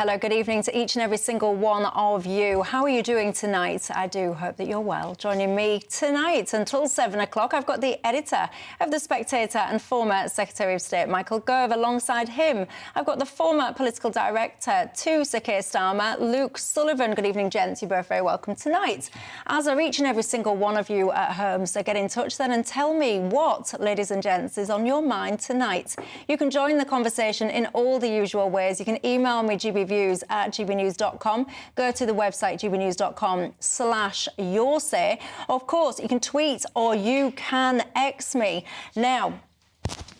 Hello, good evening to each and every single one of you. How are you doing tonight? I do hope that you're well. Joining me tonight until 7 o'clock, I've got the editor of The Spectator and former Secretary of State, Michael Gove. Alongside him, I've got the former political director to Sir Keir Starmer, Luke Sullivan. Good evening, gents. You're both very welcome tonight. As are each and every single one of you at home, so get in touch then and tell me what, ladies and gents, is on your mind tonight. You can join the conversation in all the usual ways. You can email me, gbviews@gbnews.com. Go to the website, gbnews.com/yoursay. Of course, you can tweet or you can X me. Now,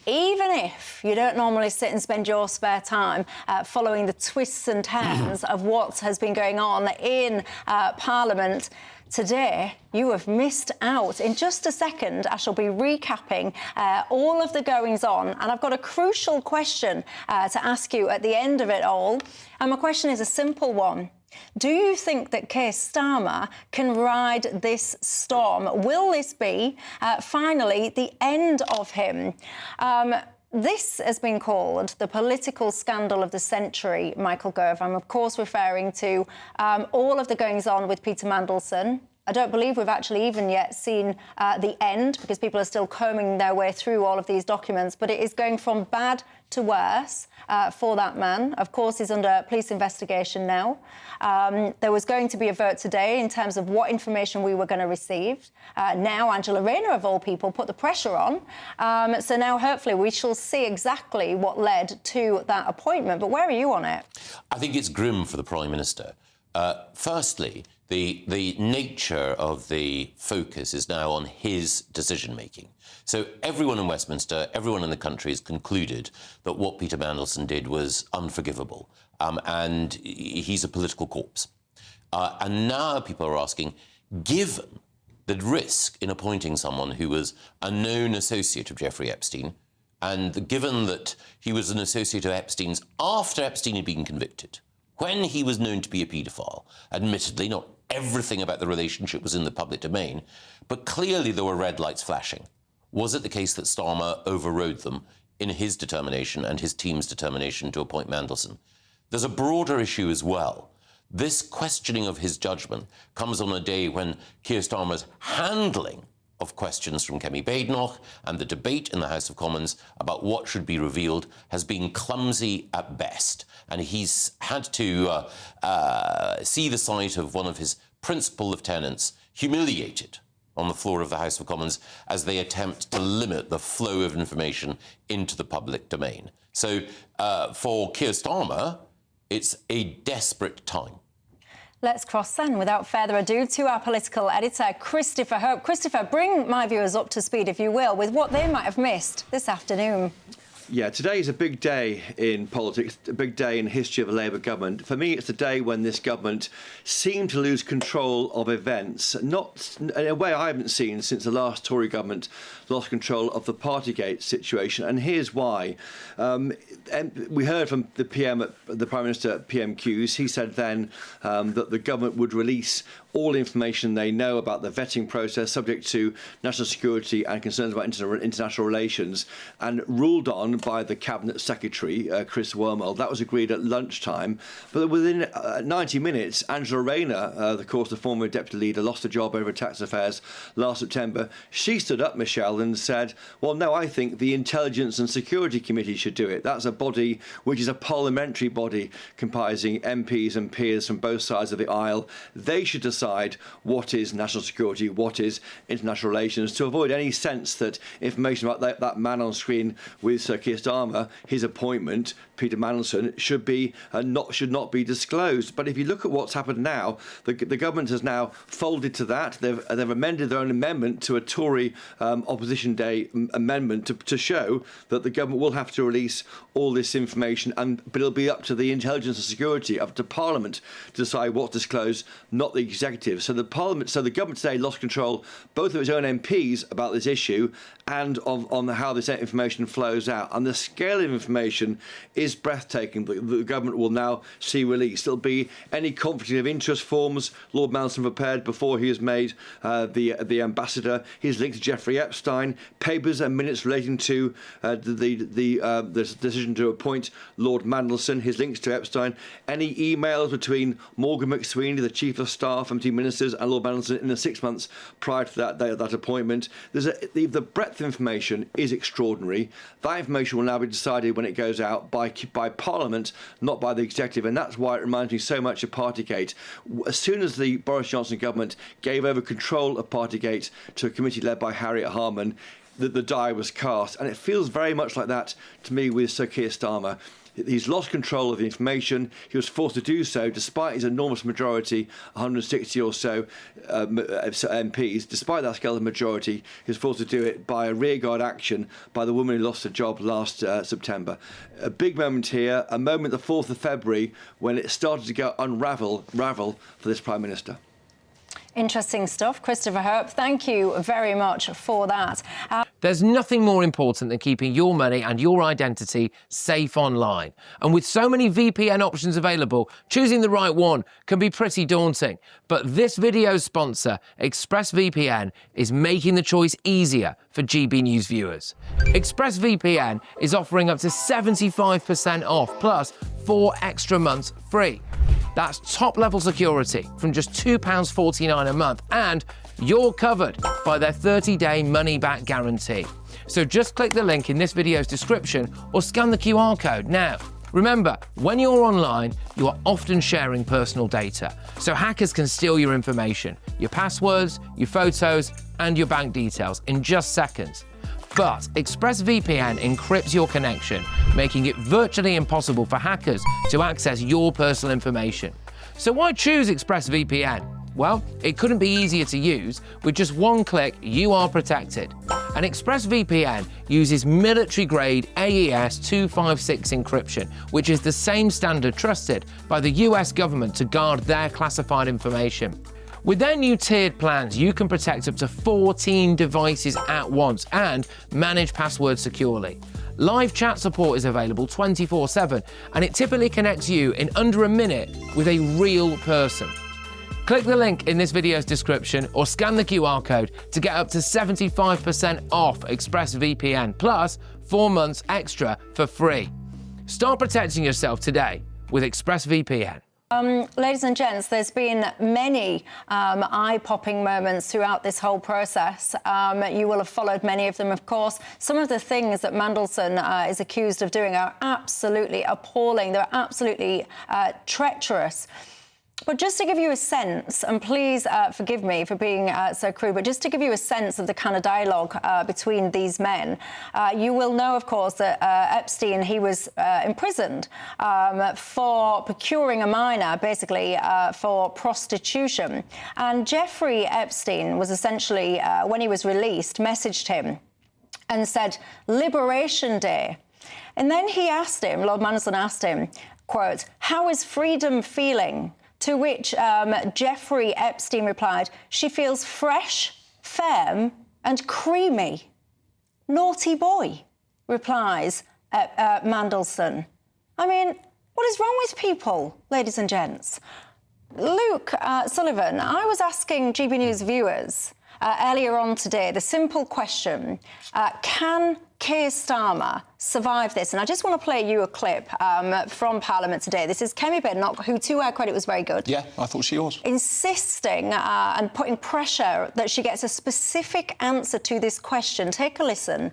even if you don't normally sit and spend your spare time following the twists and turns of what has been going on in Parliament, today, you have missed out. In just a second, I shall be recapping all of the goings-on, and I've got a crucial question to ask you at the end of it all. And my question is a simple one. Do you think that Keir Starmer can ride this storm? Will this be, finally, the end of him? This has been called the political scandal of the century, Michael Gove. I'm, of course, referring to all of the goings-on with Peter Mandelson. I don't believe we've actually even yet seen the end, because people are still combing their way through all of these documents. But it is going from bad to worse for that man. Of course, he's under police investigation now. There was going to be a vote today in terms of what information we were going to receive. Now, Angela Rayner, of all people, put the pressure on. So now, hopefully, we shall see exactly what led to that appointment. But where are you on it? I think it's grim for the Prime Minister. Firstly, the nature of the focus is now on his decision-making. So everyone in Westminster, everyone in the country has concluded that what Peter Mandelson did was unforgivable, and he's a political corpse. And now people are asking, given the risk in appointing someone who was a known associate of Jeffrey Epstein, and given that he was an associate of Epstein's after Epstein had been convicted, when he was known to be a paedophile, admittedly, not everything about the relationship was in the public domain, but clearly there were red lights flashing. Was it the case that Starmer overrode them in his determination and his team's determination to appoint Mandelson? There's a broader issue as well. This questioning of his judgment comes on a day when Keir Starmer's handling of questions from Kemi Badenoch and the debate in the House of Commons about what should be revealed has been clumsy at best. And he's had to see the sight of one of his principal lieutenants humiliated on the floor of the House of Commons as they attempt to limit the flow of information into the public domain. So for Keir Starmer, it's a desperate time. Let's cross then, without further ado, to our political editor, Christopher Hope. Christopher, bring my viewers up to speed, if you will, with what they might have missed this afternoon. Yeah, today is a big day in politics, a big day in the history of a Labour government. For me, it's a day when this government seemed to lose control of events, not in a way I haven't seen since the last Tory government lost control of the partygate situation. And here's why. We heard from the Prime Minister at PMQs. He said then that the government would release all information they know about the vetting process, subject to national security and concerns about international relations, and ruled on by the Cabinet Secretary, Chris Wormald. That was agreed at lunchtime. But within 90 minutes, Angela Rayner, of course, the former deputy leader, lost her job over tax affairs last September. She stood up, Michelle, and said, well, no, I think the Intelligence and Security Committee should do it. That's a body which is a parliamentary body comprising MPs and peers from both sides of the aisle. They should decide what is national security, what is international relations, to avoid any sense that information about that man on screen with Sir Keir Starmer, his appointment, Peter Mandelson, should not be disclosed. But if you look at what's happened now, the government has now folded to that. They've amended their own amendment to a Tory Opposition Day amendment to show that the government will have to release all this information, but it'll be up to the intelligence and security, up to Parliament, to decide what's disclosed, not the executive executive. So the government today lost control both of its own MPs about this issue and on how this information flows out. And the scale of information is breathtaking. The government will now see released. It'll be any conflict of interest forms Lord Mandelson prepared before he was made the ambassador. His link to Jeffrey Epstein, papers and minutes relating to the decision to appoint Lord Mandelson, his links to Epstein, any emails between Morgan McSweeney, the Chief of Staff and 2 ministers, and Lord Mandelson in the 6 months prior to that appointment. The breadth of information is extraordinary. That information will now be decided when it goes out by Parliament, not by the executive, and that's why it reminds me so much of Partygate. As soon as the Boris Johnson government gave over control of Partygate to a committee led by Harriet Harman, the die was cast, and it feels very much like that to me with Sir Keir Starmer. He's lost control of the information. He was forced to do so despite his enormous majority, 160 or so MPs. Despite that scale of majority, he was forced to do it by a rearguard action by the woman who lost her job last September. A big moment here, a moment the 4th of February when it started to go unravel for this Prime Minister. Interesting stuff. Christopher Herp, thank you very much for that. There's nothing more important than keeping your money and your identity safe online. And with so many VPN options available, choosing the right one can be pretty daunting. But this video's sponsor, ExpressVPN, is making the choice easier for GB News viewers. ExpressVPN is offering up to 75% off, plus 4 extra months free. That's top-level security from just £2.49 a month, and you're covered by their 30-day money-back guarantee. So just click the link in this video's description or scan the QR code now. Remember, when you're online, you are often sharing personal data, so hackers can steal your information, your passwords, your photos, and your bank details in just seconds. But ExpressVPN encrypts your connection, making it virtually impossible for hackers to access your personal information. So why choose ExpressVPN? Well, it couldn't be easier to use. With just one click, you are protected. And ExpressVPN uses military-grade AES 256 encryption, which is the same standard trusted by the US government to guard their classified information. With their new tiered plans, you can protect up to 14 devices at once and manage passwords securely. Live chat support is available 24/7, and it typically connects you in under a minute with a real person. Click the link in this video's description or scan the QR code to get up to 75% off ExpressVPN, plus 4 months extra for free. Start protecting yourself today with ExpressVPN. Ladies and gents, there's been many eye-popping moments throughout this whole process. You will have followed many of them, of course. Some of the things that Mandelson is accused of doing are absolutely appalling. They're absolutely treacherous. But just to give you a sense, and please forgive me for being so crude, but just to give you a sense of the kind of dialogue between these men, you will know, of course, that Epstein, he was imprisoned for procuring a minor, basically for prostitution. And Jeffrey Epstein was essentially, when he was released, messaged him and said, "Liberation Day." And then he asked him, Lord Mandelson asked him, quote, "How is freedom feeling?" To which Jeffrey Epstein replied, "She feels fresh, firm and creamy." "Naughty boy," replies Mandelson. I mean, what is wrong with people, ladies and gents? Luke Sullivan, I was asking GB News viewers earlier on today the simple question, can Keir Starmer survive this? And I just want to play you a clip from Parliament today. This is Kemi Badenoch, who, to her credit, was very good. Yeah, I thought she was. Insisting and putting pressure that she gets a specific answer to this question. Take a listen.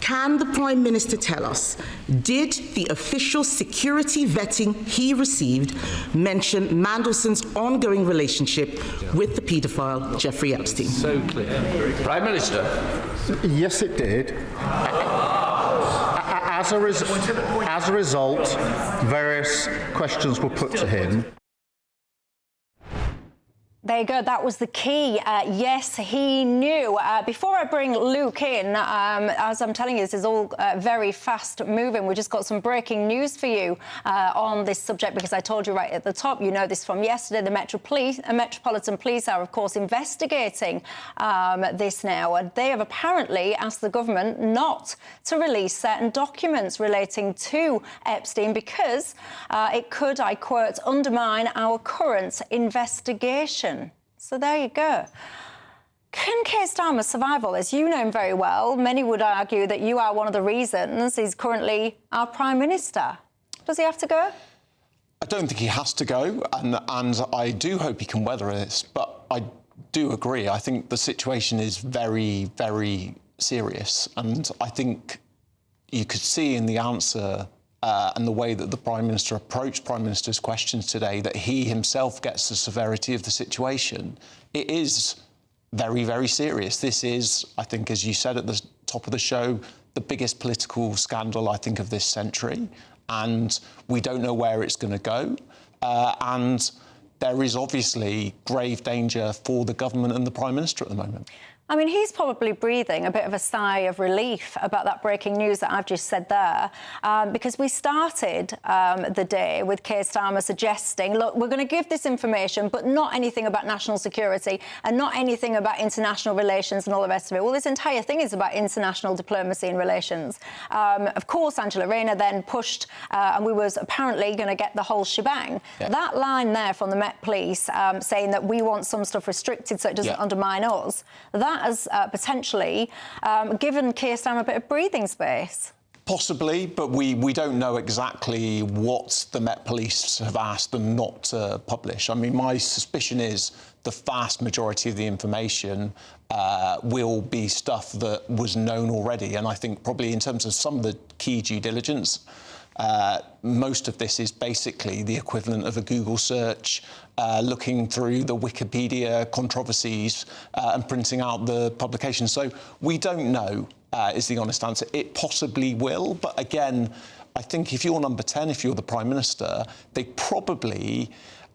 Can the Prime Minister tell us, did the official security vetting he received mention Mandelson's ongoing relationship with the paedophile Jeffrey Epstein? So clear. Prime Minister. Yes, it did. As a result, various questions were put to him. There you go. That was the key. Yes, he knew. Before I bring Luke in, as I'm telling you, this is all very fast moving. We just got some breaking news for you on this subject, because I told you right at the top, you know this from yesterday, the Metropolitan Police are, of course, investigating this now. And they have apparently asked the government not to release certain documents relating to Epstein because it could, I quote, undermine our current investigation. So there you go. Can Keir Starmer survive all this? You know him very well. Many would argue that you are one of the reasons he's currently our Prime Minister. Does he have to go? I don't think he has to go, and I do hope he can weather this, but I do agree. I think the situation is very, very serious, and I think you could see in the answer and the way that the Prime Minister approached Prime Minister's questions today that he himself gets the severity of the situation. It is very, very serious. This is, I think, as you said at the top of the show, the biggest political scandal, I think, of this century. And we don't know where it's going to go. And there is obviously grave danger for the government and the Prime Minister at the moment. I mean, he's probably breathing a bit of a sigh of relief about that breaking news that I've just said there, because we started the day with Keir Starmer suggesting, look, we're going to give this information, but not anything about national security and not anything about international relations and all the rest of it. Well, this entire thing is about international diplomacy and relations. Of course, Angela Rayner then pushed, and we was apparently going to get the whole shebang. Yeah. That line there from the Met Police saying that we want some stuff restricted so it doesn't undermine us, that has potentially given Keir Starmer a bit of breathing space. Possibly, but we don't know exactly what the Met Police have asked them not to publish. I mean, my suspicion is the vast majority of the information will be stuff that was known already. And I think probably in terms of some of the key due diligence, most of this is basically the equivalent of a Google search, looking through the Wikipedia controversies and printing out the publication. So we don't know, is the honest answer. It possibly will, but again, I think if you're number 10, if you're the Prime Minister, they probably...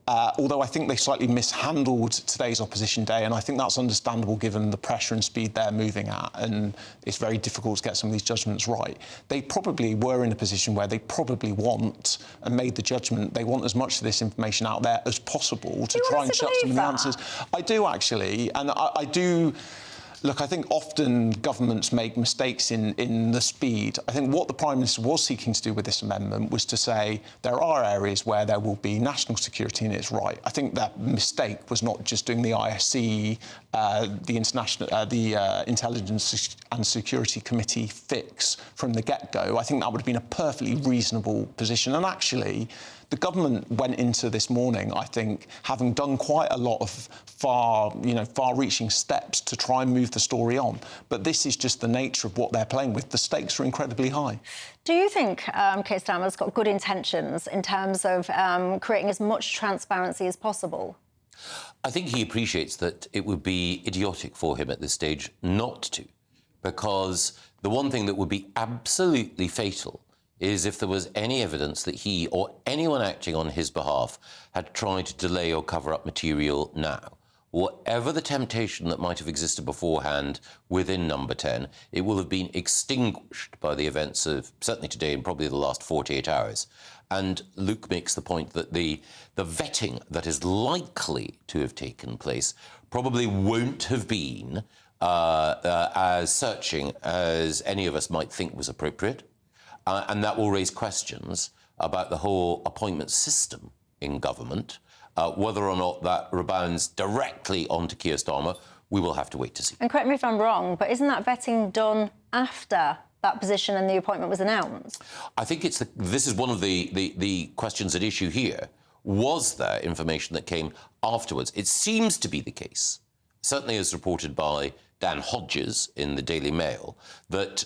although I think they slightly mishandled today's opposition day, and I think that's understandable given the pressure and speed they're moving at, and it's very difficult to get some of these judgments right. They probably were in a position where they probably want, and made the judgment, they want as much of this information out there as possible to try and shut some of the answers. I do, actually, and I do... Look, I think often governments make mistakes in the speed. I think what the Prime Minister was seeking to do with this amendment was to say there are areas where there will be national security and it's right. I think that mistake was not just doing the ISC, the Intelligence and Security Committee fix from the get-go. I think that would have been a perfectly reasonable position. And actually, the government went into this morning, I think, having done quite a lot of far-reaching steps to try and move the story on. But this is just the nature of what they're playing with. The stakes are incredibly high. Do you think Keir Starmer's got good intentions in terms of creating as much transparency as possible? I think he appreciates that it would be idiotic for him at this stage not to, because the one thing that would be absolutely fatal is if there was any evidence that he or anyone acting on his behalf had tried to delay or cover up material now. Whatever the temptation that might have existed beforehand within Number 10, it will have been extinguished by the events of certainly today and probably the last 48 hours. And Luke makes the point that the vetting that is likely to have taken place probably won't have been as searching as any of us might think was appropriate. And that will raise questions about the whole appointment system in government. Whether or not that rebounds directly onto Keir Starmer, we will have to wait to see. And correct me if I'm wrong, but isn't that vetting done after that position and the appointment was announced? I think this is one of the questions at issue here. Was there information that came afterwards? It seems to be the case, certainly as reported by Dan Hodges in the Daily Mail, that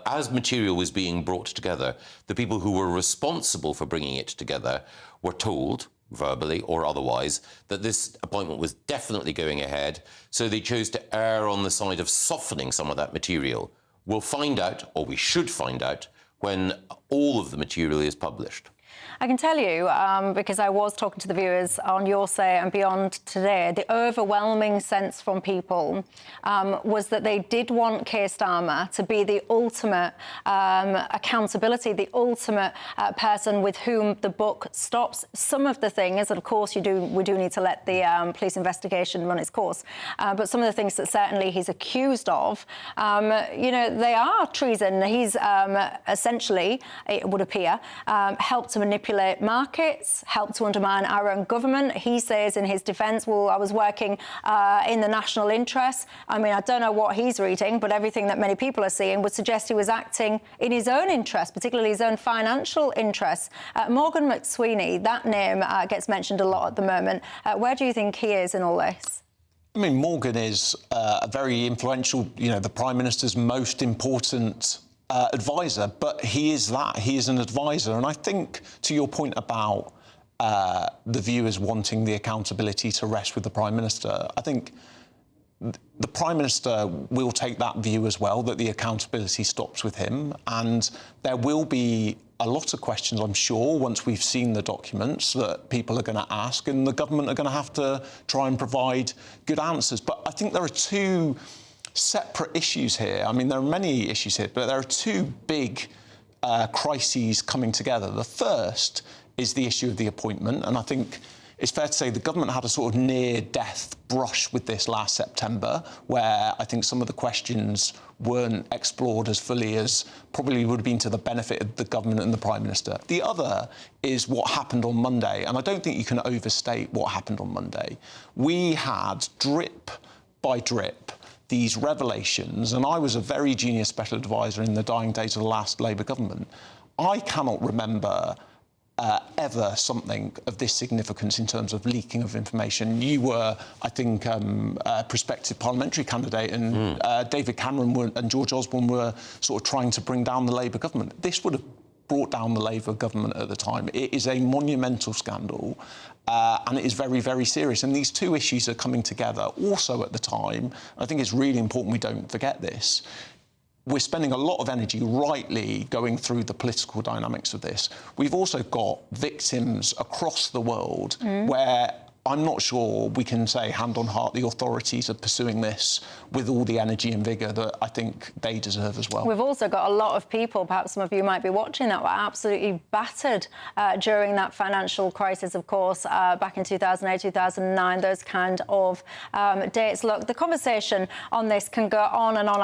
as material was being brought together, the people who were responsible for bringing it together were told, verbally or otherwise, that this appointment was definitely going ahead, so they chose to err on the side of softening some of that material. We'll find out, or we should find out, when all of the material is published. I can tell you, because I was talking to the viewers on Your Say and Beyond today, the overwhelming sense from people was that they did want Keir Starmer to be the ultimate accountability, the ultimate person with whom the book stops. Some of the things, and of course we do need to let the police investigation run its course, but some of the things that certainly he's accused of, they are treason. He's essentially, it would appear, helped to manipulate markets, helped to undermine our own government. He says in his defence, well, I was working in the national interest. I mean, I don't know what he's reading, but everything that many people are seeing would suggest he was acting in his own interest, particularly his own financial interests. Morgan McSweeney, that name gets mentioned a lot at the moment. Where do you think he is in all this? I mean, Morgan is a very influential, the Prime Minister's most important advisor, but he is an advisor. And I think, to your point about the viewers wanting the accountability to rest with the Prime Minister, I think the Prime Minister will take that view as well, that the accountability stops with him. And there will be a lot of questions, I'm sure, once we've seen the documents, that people are going to ask, and the government are going to have to try and provide good answers. But I think there are two separate issues here. I mean, there are many issues here, but there are two big crises coming together. The first is the issue of the appointment, and I think it's fair to say the government had a sort of near-death brush with this last September, where I think some of the questions weren't explored as fully as probably would have been to the benefit of the government and the Prime Minister. The other is what happened on Monday, and I don't think you can overstate what happened on Monday. We had, drip by drip, these revelations, and I was a very junior special advisor in the dying days of the last Labour government. I cannot remember ever something of this significance in terms of leaking of information. You were, I think, a prospective parliamentary candidate, and David Cameron and George Osborne were sort of trying to bring down the Labour government. This would have brought down the Labour government at the time. It is a monumental scandal, and it is very, very serious. And these two issues are coming together. Also at the time, I think it's really important we don't forget this, we're spending a lot of energy, rightly, going through the political dynamics of this. We've also got victims across the world where I'm not sure we can say, hand on heart, the authorities are pursuing this with all the energy and vigour that I think they deserve as well. We've also got a lot of people, perhaps some of you might be watching, that were absolutely battered during that financial crisis, of course, back in 2008, 2009, those kind of dates. Look, the conversation on this can go on and on.